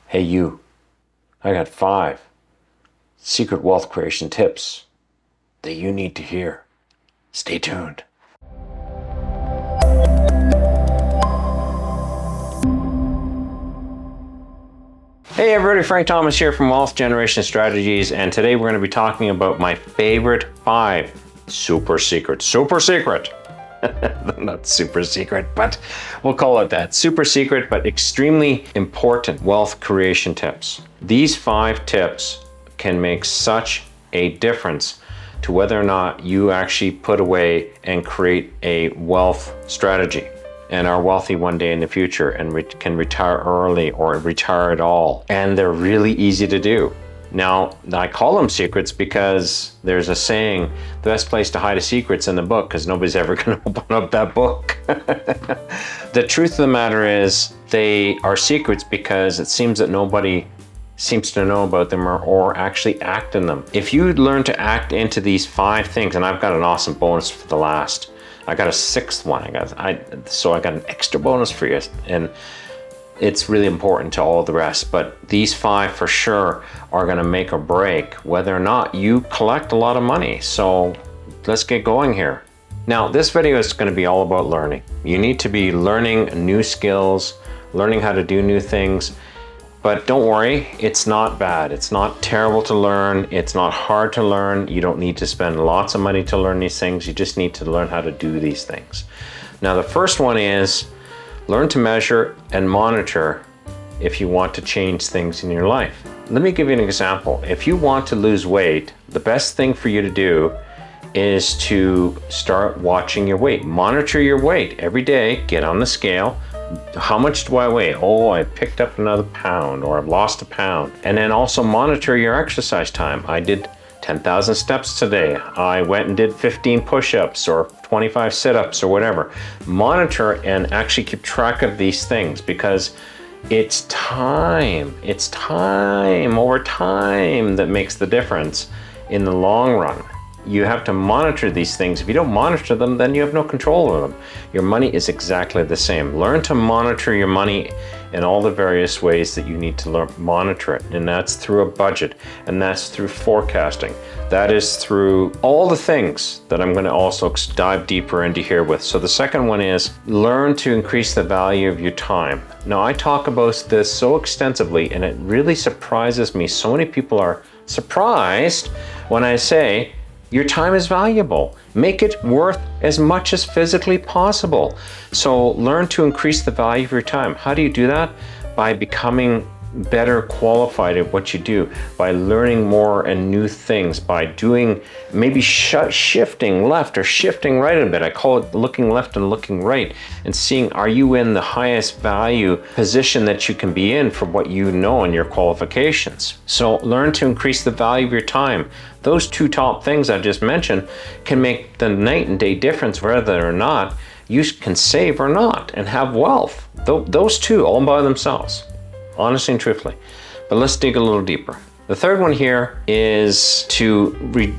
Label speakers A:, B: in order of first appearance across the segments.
A: Hey you, I got 5 secret wealth creation tips that you need to hear. Stay tuned. Hey everybody, Frank Thomas here from Wealth Generation Strategies, and today we're going to be talking about my favorite 5 super secret, not super secret, but we'll call it that. Super secret, but extremely important wealth creation tips. These 5 tips can make such a difference to whether or not you actually put away and create a wealth strategy and are wealthy one day in the future and can retire early or retire at all. And they're really easy to do. Now, I call them secrets because there's a saying, the best place to hide a secret's in the book, because nobody's ever going to open up that book. The truth of the matter is they are secrets because it seems that nobody seems to know about them or actually act in them. If you learn to act into these 5 things, and I've got an awesome bonus for the last, I got a 6th one. So I got an extra bonus for you, and it's really important to all the rest. But these 5 for sure are going to make or break whether or not you collect a lot of money. So let's get going here. Now, this video is going to be all about learning. You need to be learning new skills, learning how to do new things. But don't worry, it's not bad. It's not terrible to learn. It's not hard to learn. You don't need to spend lots of money to learn these things. You just need to learn how to do these things. Now, the first one is learn to measure and monitor if you want to change things in your life. Let me give you an example. If you want to lose weight, the best thing for you to do is to start watching your weight. Monitor your weight every day. Get on the scale. How much do I weigh? Oh, I picked up another pound, or I've lost a pound. And then also monitor your exercise time. I did 10,000 steps today. I went and did 15 push-ups or 25 sit-ups or whatever. Monitor and actually keep track of these things, because it's time over time that makes the difference in the long run. You have to monitor these things. If you don't monitor them, then you have no control over them. Your money is exactly the same. Learn to monitor your money in all the various ways that you need to monitor it. And that's through a budget, and that's through forecasting. That is through all the things that I'm going to also dive deeper into here with. So the second one is learn to increase the value of your time. Now, I talk about this so extensively, and it really surprises me. So many people are surprised when I say, your time is valuable. Make it worth as much as physically possible. So learn to increase the value of your time. How do you do that? By becoming better qualified at what you do, by learning more and new things, by doing maybe shifting left or shifting right a bit. I call it looking left and looking right, and seeing, are you in the highest value position that you can be in for what you know and your qualifications. So learn to increase the value of your time. Those 2 top things I just mentioned can make the night and day difference whether or not you can save or not and have wealth. Those 2 all by themselves, honestly and truthfully. But let's dig a little deeper. The third one here is to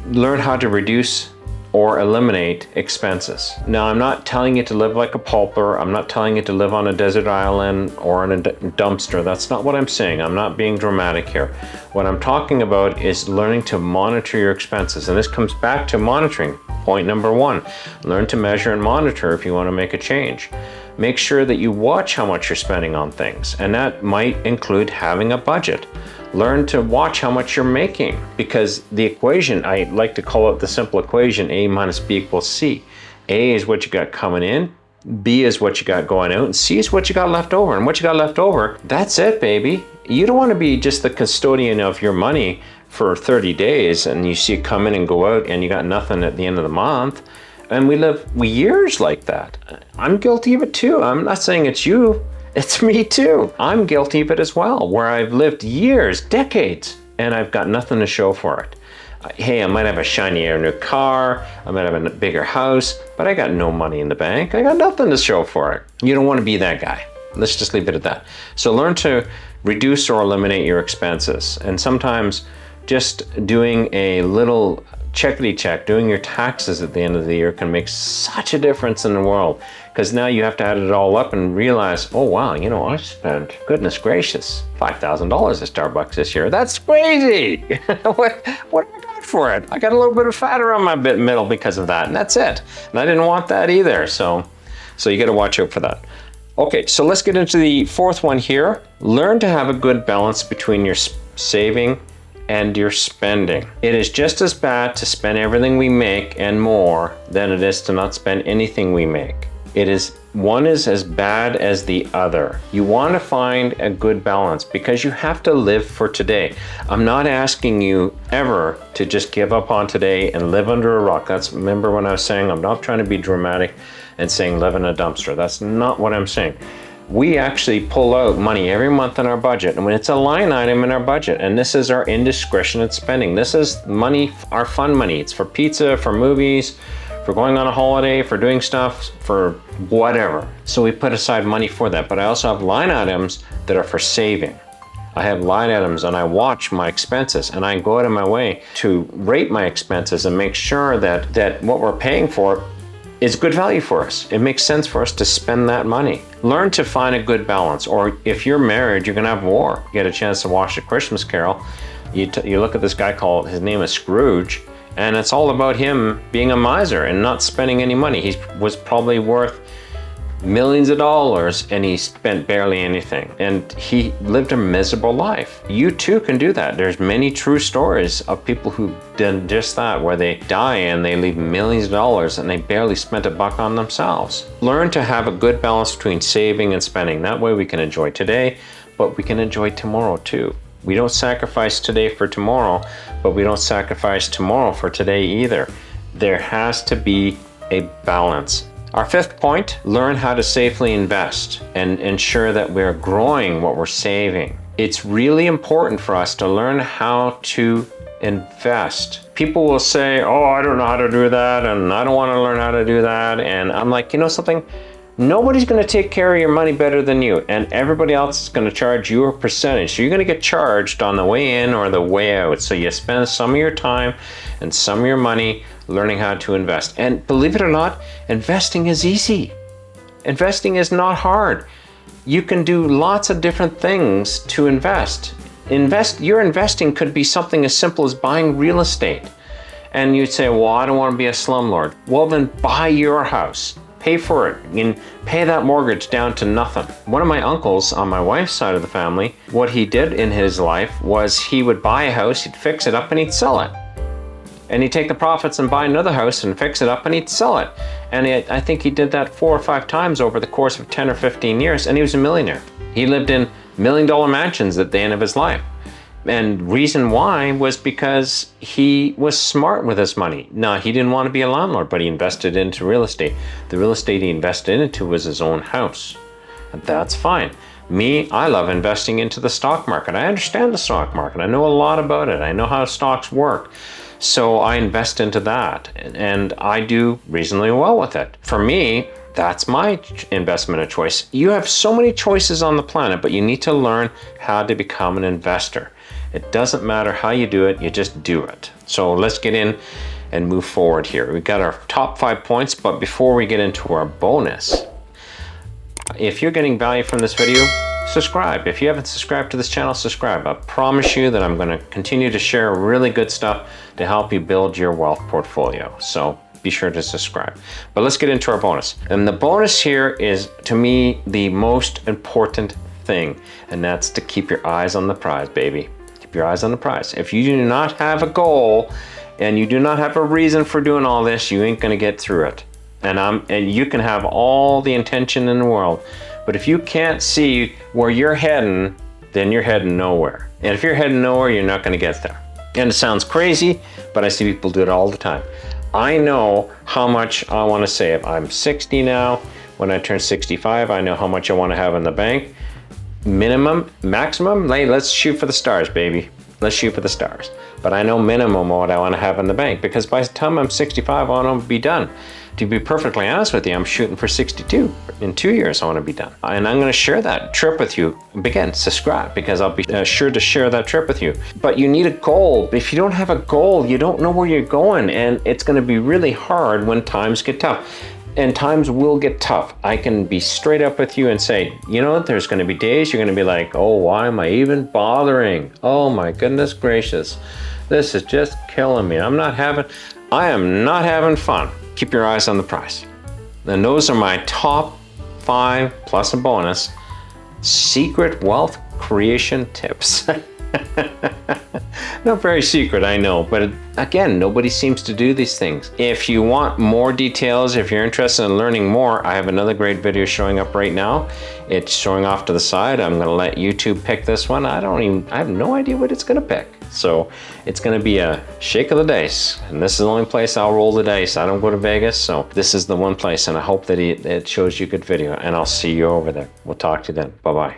A: learn how to reduce or eliminate expenses. Now, I'm not telling you to live like a pauper. I'm not telling you to live on a desert island or in a dumpster. That's not what I'm saying. I'm not being dramatic here. What I'm talking about is learning to monitor your expenses. And this comes back to monitoring. Point number 1, learn to measure and monitor if you want to make a change. Make sure that you watch how much you're spending on things, and that might include having a budget. Learn to watch how much you're making, because the equation, I like to call it the simple equation, A minus B equals C. A is what you got coming in, B is what you got going out, and C is what you got left over. And what you got left over, that's it, baby. You don't want to be just the custodian of your money for 30 days and you see it come in and go out and you got nothing at the end of the month. And we live years like that. I'm guilty of it too. I'm not saying it's you, it's me too. I'm guilty of it as well, where I've lived years, decades, and I've got nothing to show for it. Hey, I might have a shinier new car, I might have a bigger house, but I got no money in the bank. I got nothing to show for it. You don't want to be that guy. Let's just leave it at that. So learn to reduce or eliminate your expenses. And sometimes just doing a little checkity check, doing your taxes at the end of the year can make such a difference in the world. because now you have to add it all up and realize, oh wow, you know, I spent, goodness gracious, $5,000 at Starbucks this year. That's crazy. what have I got for it? I got a little bit of fat around my middle because of that, and that's it. And I didn't want that either, so you got to watch out for that. Okay, so let's get into the fourth one here. Learn to have a good balance between your saving and your spending. It is just as bad to spend everything we make and more than it is to not spend anything we make. One is as bad as the other. You want to find a good balance because you have to live for today. I'm not asking you ever to just give up on today and live under a rock. Remember when I was saying, I'm not trying to be dramatic and saying live in a dumpster. That's not what I'm saying. We actually pull out money every month in our budget, and when it's a line item in our budget, and this is our indiscriminate spending. This is money, our fun money. It's for pizza, for movies, for going on a holiday, for doing stuff, for whatever. So we put aside money for that, but I also have line items that are for saving. I have line items and I watch my expenses, and I go out of my way to rate my expenses and make sure that what we're paying for is good value for us. It makes sense for us to spend that money. Learn to find a good balance, or if you're married, you're gonna have war. You get a chance to watch A Christmas Carol, you look at this guy his name is Scrooge, and it's all about him being a miser and not spending any money. He was probably worth millions of dollars and he spent barely anything, and he lived a miserable life. You too can do that. There's many true stories of people who did just that, where they die and they leave millions of dollars and they barely spent a buck on themselves. Learn to have a good balance between saving and spending. That way we can enjoy today, but we can enjoy tomorrow too. We don't sacrifice today for tomorrow, but we don't sacrifice tomorrow for today either. There has to be a balance. Our fifth point, learn how to safely invest and ensure that we're growing what we're saving. It's really important for us to learn how to invest. People will say, oh, I don't know how to do that, and I don't want to learn how to do that. And I'm like, you know something? Nobody's going to take care of your money better than you, and everybody else is going to charge you a percentage. So you're going to get charged on the way in or the way out. So you spend some of your time and some of your money learning how to invest. And believe it or not, investing is easy. Investing is not hard. You can do lots of different things to invest. Your investing could be something as simple as buying real estate. And you'd say, well, I don't want to be a slumlord. Well, then buy your house. Pay for it and pay that mortgage down to nothing. One of my uncles on my wife's side of the family, what he did in his life was he would buy a house, he'd fix it up and he'd sell it. And he'd take the profits and buy another house and fix it up and he'd sell it. And I think he did that 4 or 5 times over the course of 10 or 15 years, and he was a millionaire. He lived in $1 million mansions at the end of his life. And reason why was because he was smart with his money. Now, he didn't want to be a landlord, but he invested into real estate. The real estate he invested into was his own house. And that's fine. Me, I love investing into the stock market. I understand the stock market. I know a lot about it. I know how stocks work. So I invest into that, and I do reasonably well with it. For me, that's my investment of choice. You have so many choices on the planet, but you need to learn how to become an investor. It doesn't matter how you do it, you just do it. So let's get in and move forward here. We've got our top 5 points, but before we get into our bonus, if you're getting value from this video, subscribe. If you haven't subscribed to this channel, subscribe. I promise you that I'm going to continue to share really good stuff to help you build your wealth portfolio. So be sure to subscribe. But let's get into our bonus. And the bonus here is, to me, the most important thing, and that's to keep your eyes on the prize, baby. Keep your eyes on the prize. If you do not have a goal and you do not have a reason for doing all this, you ain't going to get through it. And you can have all the intention in the world, but if you can't see where you're heading, then you're heading nowhere. And if you're heading nowhere, you're not going to get there. And it sounds crazy, but I see people do it all the time. I know how much I want to save. I'm 60 now. When I turn 65, I know how much I want to have in the bank. Minimum, maximum, let's shoot for the stars, baby. Let's shoot for the stars. But I know minimum what I want to have in the bank, because by the time I'm 65, I want to be done. To be perfectly honest with you, I'm shooting for 62. In 2 years, I want to be done. And I'm going to share that trip with you. Again, subscribe, because I'll be sure to share that trip with you. But you need a goal. If you don't have a goal, you don't know where you're going. And it's going to be really hard when times get tough. and times will get tough. I can be straight up with you and say, you know, there's going to be days you're going to be like, oh, why am I even bothering? Oh my goodness gracious. This is just killing me. I am not having fun. Keep your eyes on the prize. And those are my top 5 plus a bonus secret wealth creation tips. Not very secret, I know, but again, nobody seems to do these things. If you want more details, if you're interested in learning more, I have another great video showing up right now. It's showing off to the side. I'm gonna let YouTube pick this one. I have no idea what it's gonna pick. So it's gonna be a shake of the dice. And this is the only place I'll roll the dice. I don't go to Vegas, so this is the one place, and I hope that it shows you a good video, and I'll see you over there. We'll talk to you then. Bye-bye.